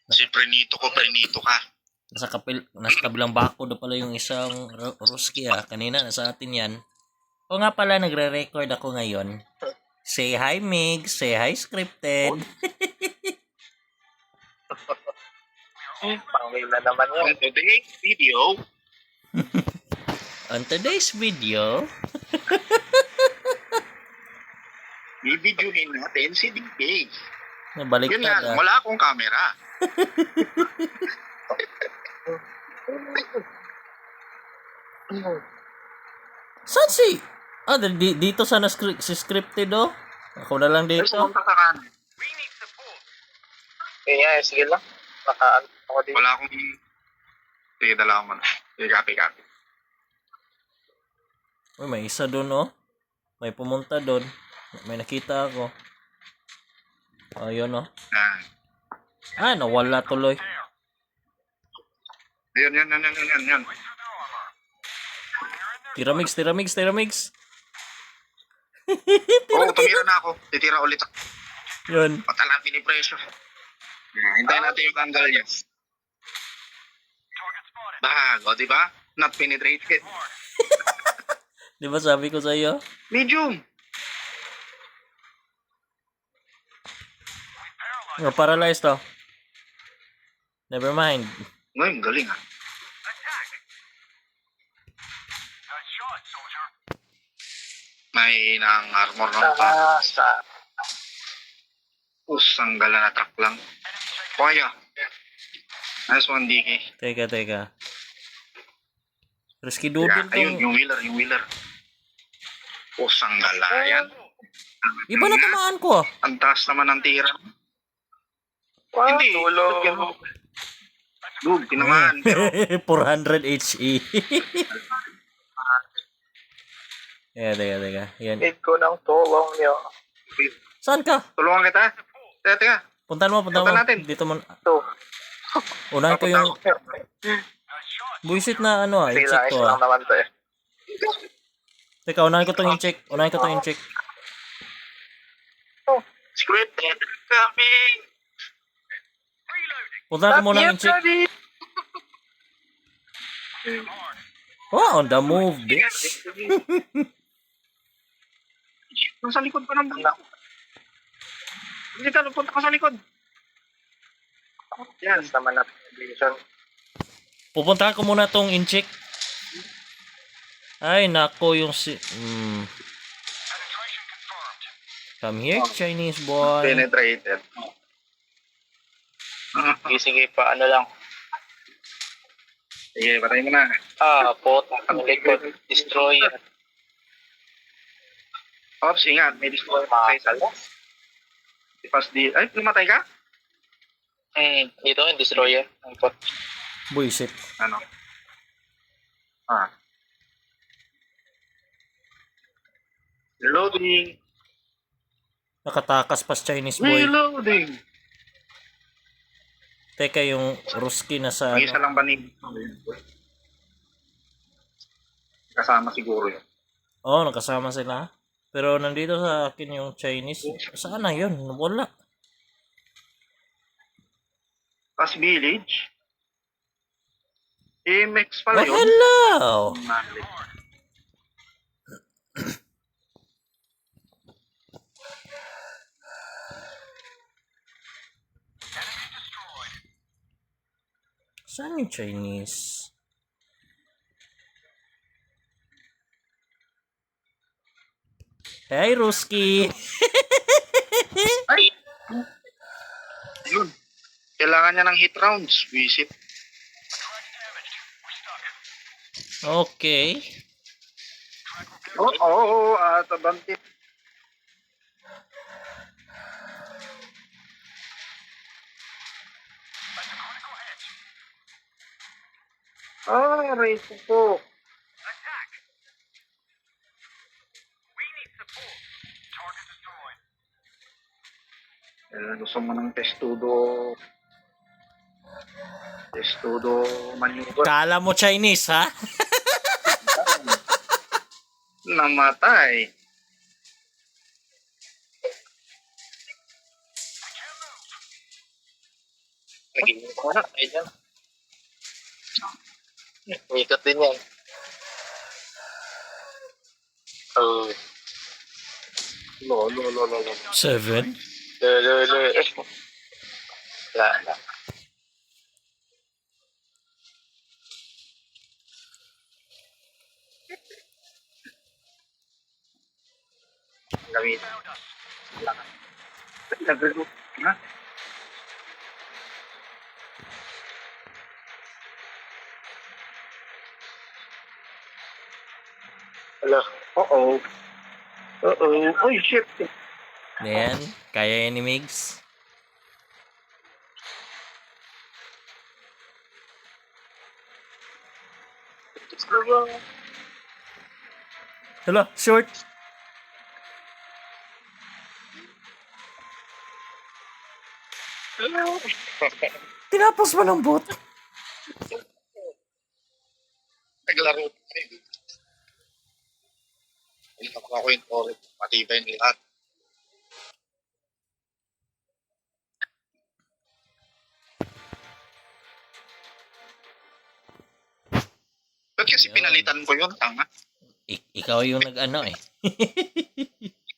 Si Prenito ko, Prenito ka. Nasa kabilang bako na pala yung isang Ruski Kanina nasa atin yan. O nga pala, nagre-record ako ngayon. Say hi, Mig. Say hi, Scripted. Pangwil na naman yun. On today's video, On today's video, bibidyohin natin si DK. nabaliktad Yun nga, wala akong camera. Saan si? Dito sana si Scripted Ako na lang Ay, dito. sumunta ka kanan. Kaya, sige lang. Nakaan ako dito. Wala akong... Sige, dala ko muna. Sige, copy. Uy, may isa doon May pumunta doon. May nakita ako. Ayun nawala tuloy. Yan. Tiramix. Oo, tumira na ako. Titira ulit ako. Yun. Patalang pinipresyo. Hintayin natin yung angle niya. Bago, di ba? Not penetrated. Di ba sabi ko sa iyo? Medium. Paralyzed Never mind. Ngayon, galing May nang armor ng Sa... ang gala na truck lang. Kaya. Nice one, DK. Teka. Risky double Ayun, tong... yung wheeler. Ang gala yan. Iba na tamaan ko Ang taas naman ng tira. Wow, Hindi. tulog. Good, tinamaan. Pero 400 HE. Teka. Yan. Need ko ng tulong niyo. Saan ka? tulungan kita. Teka. Punta mo. Punta natin. Dito mo. Ito. Unahin ko yung... Buisit na i-check Sila, ko isa lang naman to eh. Teka, unahin ko itong i-check. Scripted coming. Punta ko muna i-check. On the move, bitch. Nasa likod ko ng bangko. Hindi ka, punta ka sa likod. Yan. Yes, naman na vision. Pupunta ko muna tong in-check. Ay, nako yung si... Come here, Chinese boy. Penetrated. Sige pa, ano lang. Sige, patay mo na. Ang likod. Destroyer. Ops, ingat. May destroyer sa isa. Ipas di... Ay, lumatay ka? Dito yung destroyer. Ang pot. Buisit. Ano? Reloading. Nakatakas pas Chinese boy. Reloading. Teka, yung Ruski na sa... May isa lang ba ni... Kasama siguro yun. nakasama sila. Pero nandito sa akin yung Chinese. Saan na yun? Wala. Pas village. MX pala yun. Hello! Saan yung Chinese? Hey, Ruski! Ay! Yun. Kailangan niya ng hit rounds. Visit. Okay. Oo. Tabante. Race po. Gusto mo ng testudo maneuver. Kala mo Chinese, ha? Namatay. Naging wala. Ay, dyan. Ikot din yan. Oh. No. 7. Lo. Wala na. Gawin. Nagano. Ha? Hello. Oo. Uy, shit. Ayan, kaya yan ni Migs. Hala, short. Tinapos mo ng bot. Naglaro. Hindi ako yung core. Matibay ng lahat. Ba't kasi Yun. pinalitan ko yun, tanga? Ikaw yung nag-ano eh.